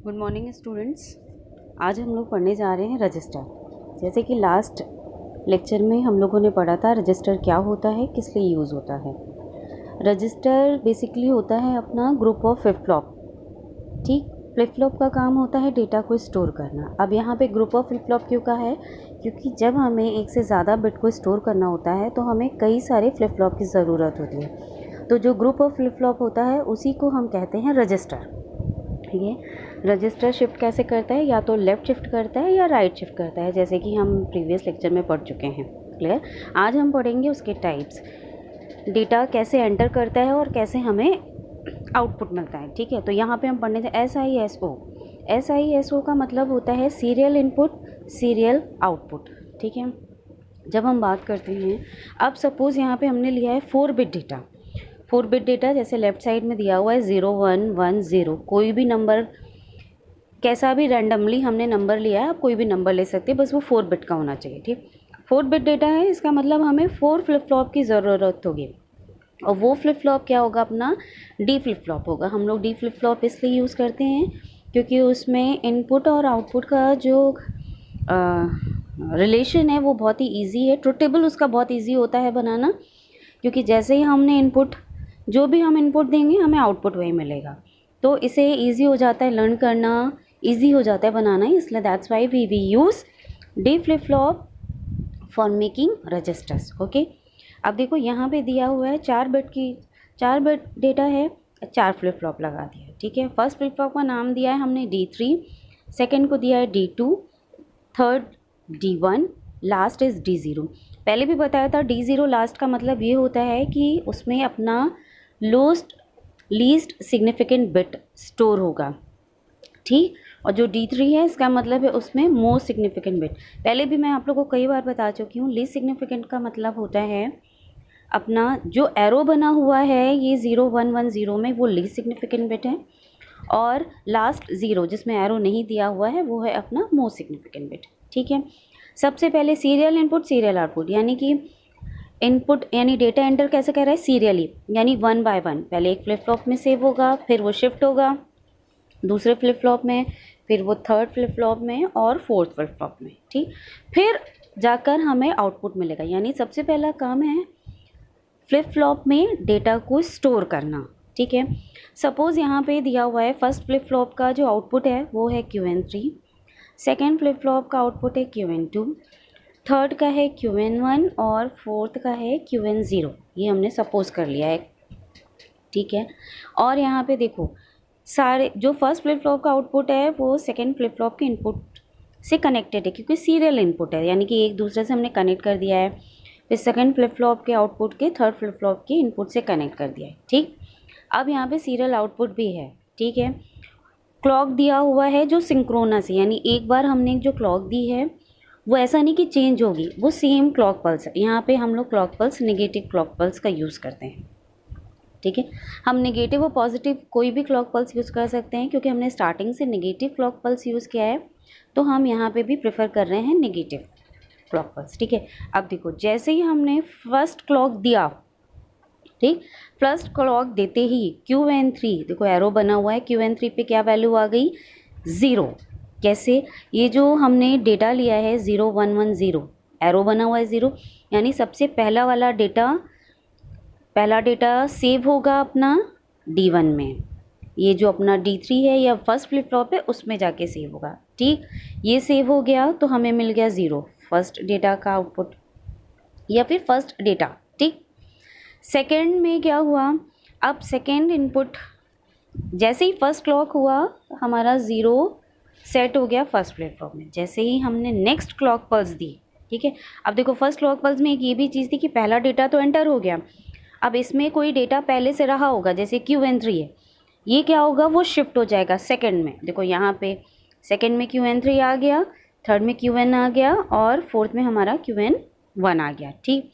Good morning students. आज हम लोग पढ़ने जा रहे हैं रजिस्टर। जैसे कि लास्ट लेक्चर में हम लोगों ने पढ़ा था रजिस्टर क्या होता है, किस लिए यूज़ होता है। रजिस्टर बेसिकली होता है अपना ग्रुप ऑफ फ्लिप फ्लॉप। ठीक, फ्लिप फ्लॉप का काम होता है डेटा को स्टोर करना। अब यहाँ पे ग्रुप ऑफ फ्लिप फ्लॉप क्यों का है, क्योंकि जब हमें एक से ज़्यादा बिट को स्टोर करना होता है तो हमें कई सारे फ्लिप फ्लॉप की ज़रूरत होती है। तो जो ग्रुप ऑफ फ्लिप फ्लॉप होता है उसी को हम कहते हैं रजिस्टर। ठीक है, रजिस्टर शिफ्ट कैसे करता है, या तो लेफ़्ट शिफ्ट करता है या राइट शिफ्ट करता है, जैसे कि हम प्रीवियस लेक्चर में पढ़ चुके हैं। क्लियर। आज हम पढ़ेंगे उसके टाइप्स, डेटा कैसे एंटर करता है और कैसे हमें आउटपुट मिलता है। ठीक है, तो यहाँ पे हम पढ़ने थे SISO। SISO का मतलब होता है सीरियल इनपुट सीरियल आउटपुट। ठीक है, जब हम बात करते हैं, अब सपोज़ यहाँ पे हमने लिया है 4 बिट डेटा। 4 बिट डेटा जैसे लेफ़्ट साइड में दिया हुआ है 0 1 1 0, कोई भी नंबर, कैसा भी रैंडमली हमने नंबर लिया है, आप कोई भी नंबर ले सकते हैं, बस वो 4 बिट का होना चाहिए। ठीक, 4 बिट डेटा है, इसका मतलब हमें 4 फ्लिप फ्लॉप की ज़रूरत होगी। और वो फ्लिप फ्लॉप क्या होगा, अपना डी फ्लिप फ्लॉप होगा। हम लोग डी फ्लिप फ्लॉप इसलिए यूज़ करते हैं क्योंकि उसमें इनपुट और आउटपुट का जो रिलेशन है वो बहुत ही ईजी है। ट्रुथ टेबल उसका बहुत ईजी होता है बनाना, क्योंकि जैसे ही हमने इनपुट, जो भी हम इनपुट देंगे हमें आउटपुट वही मिलेगा। तो इसे ईजी हो जाता है लर्न करना, ईजी हो जाता है बनाना, इसलिए that's why we use D flip flop for making registers. Okay, अब देखो यहाँ पे दिया हुआ है 4 बिट डेटा है, 4 फ्लिप फ्लॉप लगा दिया। ठीक है, फर्स्ट फ्लिप फ्लॉप का नाम दिया है हमने D3, सेकेंड को दिया है D2, third D1, last is D0। पहले भी बताया था D0 लास्ट का मतलब ये होता है कि उसमें अपना लीस्ट सिग्निफिकेंट बिट स्टोर होगा। ठीक, और जो D3 है इसका मतलब है उसमें मोस्ट सिग्निफिकेंट बिट। पहले भी मैं आप लोगों को कई बार बता चुकी हूँ, लीस्ट सिग्निफिकेंट का मतलब होता है अपना जो एरो बना हुआ है ये 0 1 1 0 में, वो लीस्ट सिग्निफिकेंट बिट है, और लास्ट 0 जिसमें एरो नहीं दिया हुआ है वो है अपना मोस्ट सिग्निफिकेंट बिट। ठीक है, सबसे पहले सीरियल इनपुट सीरियल आउटपुट, यानी कि इनपुट यानी डेटा एंटर कैसे कर रहा है, सीरियली, यानी 1 बाय 1। पहले एक फ्लिप फ्लॉप में सेव होगा, फिर वो शिफ्ट होगा दूसरे फ्लिप फ्लॉप में, फिर वो थर्ड फ्लिप फ्लॉप में और फोर्थ फ्लिप फ्लॉप में। ठीक, फिर जाकर हमें आउटपुट मिलेगा। यानी सबसे पहला काम है फ्लिप फ्लॉप में डेटा को स्टोर करना। ठीक है, सपोज़ यहाँ पे दिया हुआ है फर्स्ट फ्लिप फ्लॉप का जो आउटपुट है वो है QN3, सेकेंड फ्लिप फ्लॉप का आउटपुट है QN2, थर्ड का है QN1 और फोर्थ का है QN0। ये हमने सपोज़ कर लिया है। ठीक है, और यहाँ पे देखो सारे जो फर्स्ट फ्लिप फ्लॉप का आउटपुट है वो सेकेंड फ्लिप फ्लॉप के इनपुट से कनेक्टेड है, क्योंकि सीरियल इनपुट है, यानी कि एक दूसरे से हमने कनेक्ट कर दिया है। फिर सेकेंड फ्लिप फ्लॉप के आउटपुट के थर्ड फ्लिप फ्लॉप के इनपुट से कनेक्ट कर दिया है। ठीक, अब यहाँ पे सीरियल आउटपुट भी है। ठीक है, क्लॉक दिया हुआ है जो सिंक्रोनस है, यानी एक बार हमने जो क्लॉक दी है वो ऐसा नहीं कि चेंज होगी, वो सेम क्लॉक पल्स है। यहाँ पे हम लोग clock pulse, negative clock pulse का यूज़ करते हैं। ठीक है, हम नेगेटिव और पॉजिटिव कोई भी क्लॉक पल्स यूज़ कर सकते हैं, क्योंकि हमने स्टार्टिंग से नेगेटिव क्लॉक पल्स यूज़ किया है, तो हम यहाँ पे भी प्रेफर कर रहे हैं नेगेटिव क्लॉक पल्स। ठीक है, अब देखो जैसे ही हमने फर्स्ट क्लॉक दिया, ठीक, फर्स्ट क्लॉक देते ही QN3, देखो एरो बना हुआ है, QN3 पे क्या वैल्यू आ गई, 0। कैसे, ये जो हमने डेटा लिया है 0 1 1 0, एरो बना हुआ है 0, यानी सबसे पहला डेटा सेव होगा अपना D1 में। ये जो अपना D3 है या फर्स्ट फ्लिप फ्लॉप है उसमें जाके सेव होगा। ठीक, ये सेव हो गया तो हमें मिल गया 0 फर्स्ट डेटा का आउटपुट या फिर फर्स्ट डेटा। ठीक, सेकेंड में क्या हुआ, अब सेकेंड इनपुट जैसे ही फर्स्ट क्लॉक हुआ हमारा 0 सेट हो गया फर्स्ट फ्लिप फ्लॉप में। जैसे ही हमने नेक्स्ट क्लॉक पल्स दी, ठीक है, अब देखो फर्स्ट क्लॉक पल्स में एक ये भी चीज़ थी कि पहला डेटा तो एंटर हो गया, अब इसमें कोई डेटा पहले से रहा होगा, जैसे QN3 है, ये क्या होगा, वो शिफ्ट हो जाएगा सेकंड में। देखो यहाँ पे सेकंड में QN3 आ गया, थर्ड में QN आ गया और फोर्थ में हमारा QN1 आ गया। ठीक,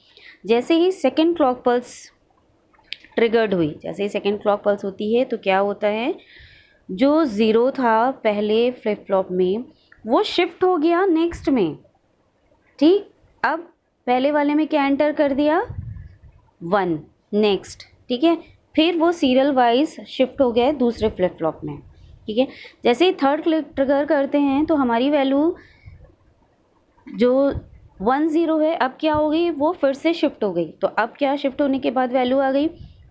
जैसे ही सेकंड क्लॉक पल्स ट्रिगर्ड हुई, जैसे ही सेकंड क्लॉक पल्स होती है तो क्या होता है, जो 0 था पहले फ्लिप फ्लॉप में वो शिफ्ट हो गया नेक्स्ट में। ठीक, अब पहले वाले में क्या एंटर कर दिया, 1 नेक्स्ट। ठीक है, फिर वो सीरियल वाइज शिफ्ट हो गया दूसरे फ्लिप फ्लॉप में। ठीक है। जैसे ही थर्ड क्लिक ट्रिगर करते हैं तो हमारी वैल्यू जो 10 है अब क्या हो गई, वो फिर से शिफ्ट हो गई। तो अब क्या शिफ्ट होने के बाद वैल्यू आ गई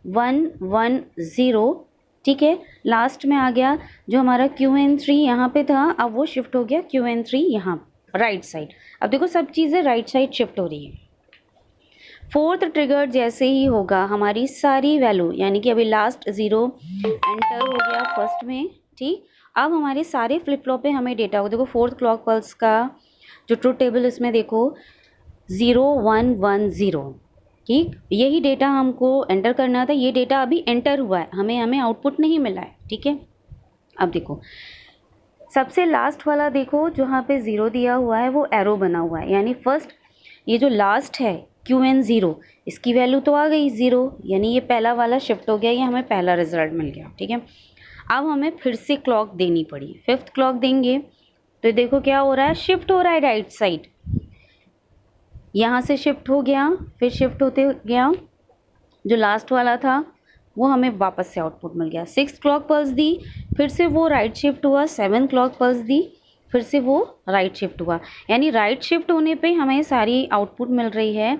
110, ठीक है। लास्ट में आ गया जो हमारा QN3 यहाँ पे था, अब वो शिफ्ट हो गया QN3 यहाँ राइट साइड। अब देखो सब चीज़ें राइट साइड शिफ्ट हो रही है। फोर्थ ट्रिगर जैसे ही होगा हमारी सारी वैल्यू, यानी कि अभी लास्ट 0 एंटर हो गया फर्स्ट में, ठीक। अब हमारे सारे फ्लिप फ्लॉप पे हमें डेटा हो, देखो फोर्थ क्लॉक पल्स का जो ट्रुथ टेबल इसमें देखो 0110, ठीक। यही डेटा हमको एंटर करना था, ये डेटा अभी एंटर हुआ है, हमें आउटपुट नहीं मिला है, ठीक है। अब देखो सबसे लास्ट वाला देखो जहाँ पे 0 दिया हुआ है वो एरो बना हुआ है, यानी फर्स्ट ये जो लास्ट है QN0 इसकी वैल्यू तो आ गई 0, यानी ये पहला वाला शिफ्ट हो गया, ये हमें पहला रिजल्ट मिल गया, ठीक है। अब हमें फिर से क्लॉक देनी पड़ी, फिफ्थ क्लॉक देंगे तो देखो क्या हो रहा है, शिफ्ट हो रहा है राइट साइड, यहाँ से शिफ्ट हो गया, फिर शिफ्ट होते गया, जो लास्ट वाला था वो हमें वापस से आउटपुट मिल गया। सिक्स क्लॉक पल्स दी, फिर से वो राइट शिफ्ट हुआ, सेवन क्लॉक पल्स दी, फिर से वो राइट शिफ्ट हुआ, यानी राइट शिफ्ट होने पे हमें सारी आउटपुट मिल रही है।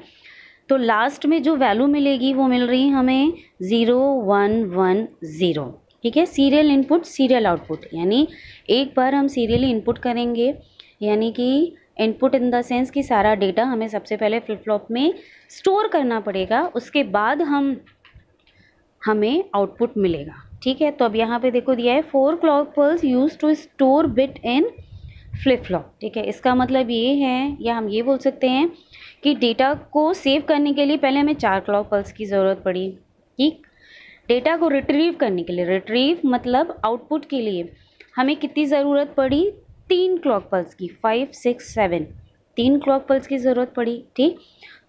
तो लास्ट में जो वैल्यू मिलेगी वो मिल रही है हमें 0110, ठीक है। सीरियल इनपुट सीरियल आउटपुट, यानी एक बार हम सीरियली इनपुट करेंगे, यानी कि इनपुट इन द सेंस कि सारा डेटा हमें सबसे पहले फ्लिप फ्लॉप में स्टोर करना पड़ेगा, उसके बाद हमें आउटपुट मिलेगा, ठीक है। तो अब यहाँ पे देखो दिया है 4 clock pulse used to store bit in flip flop, ठीक है। इसका मतलब ये है, या हम ये बोल सकते हैं कि डेटा को सेव करने के लिए पहले हमें 4 क्लॉक पल्स की ज़रूरत पड़ी, ठीक। डेटा को रिट्रीव करने के लिए, रिट्रीव मतलब आउटपुट के लिए हमें कितनी ज़रूरत पड़ी, 3 क्लॉक पल्स की, 5 6 7, 3 क्लॉक पल्स की ज़रूरत पड़ी, ठीक।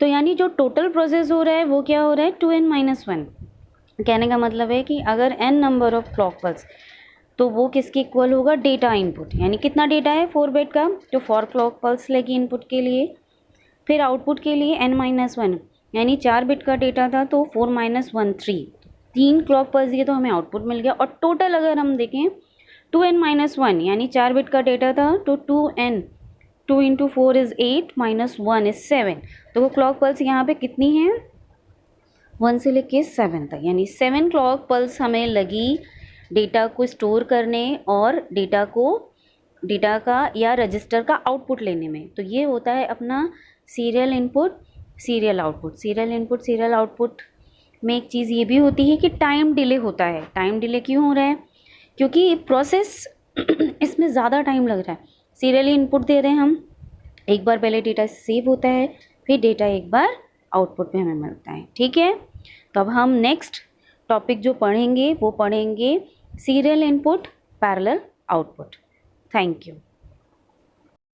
तो यानी जो टोटल प्रोसेस हो रहा है वो क्या हो रहा है 2n-1। कहने का मतलब है कि अगर n number of clock pulse तो वो किसके इक्वल होगा, डेटा इनपुट, यानी कितना डेटा है 4 बिट का, जो 4 क्लॉक पल्स लगी इनपुट के लिए, फिर आउटपुट के लिए n-1, यानी 4 बिट का डेटा था तो 4 - 1 3, 3 क्लॉक पल्स दिए तो हमें आउटपुट मिल गया। और टोटल अगर हम देखें 2n-1, यानी 4 बिट का डेटा था तो 2n, 2 × 4 = 8 - 1 = 7, तो वो क्लॉक पल्स यहाँ पे कितनी है 1 से लेके 7 तक, यानी 7 क्लॉक पल्स हमें लगी डेटा को स्टोर करने और डेटा का या रजिस्टर का आउटपुट लेने में। तो ये होता है अपना serial input serial output. Serial input serial output में एक चीज़ ये भी होती है कि टाइम डिले होता है। टाइम डिले क्यों हो रहा है, क्योंकि प्रोसेस इसमें ज़्यादा टाइम लग रहा है। सीरियली इनपुट दे रहे हैं हम, एक बार पहले डेटा सेव होता है, फिर डेटा एक बार आउटपुट में हमें मिलता है, ठीक है। तो अब हम नेक्स्ट टॉपिक जो पढ़ेंगे वो पढ़ेंगे serial input parallel output. Thank you.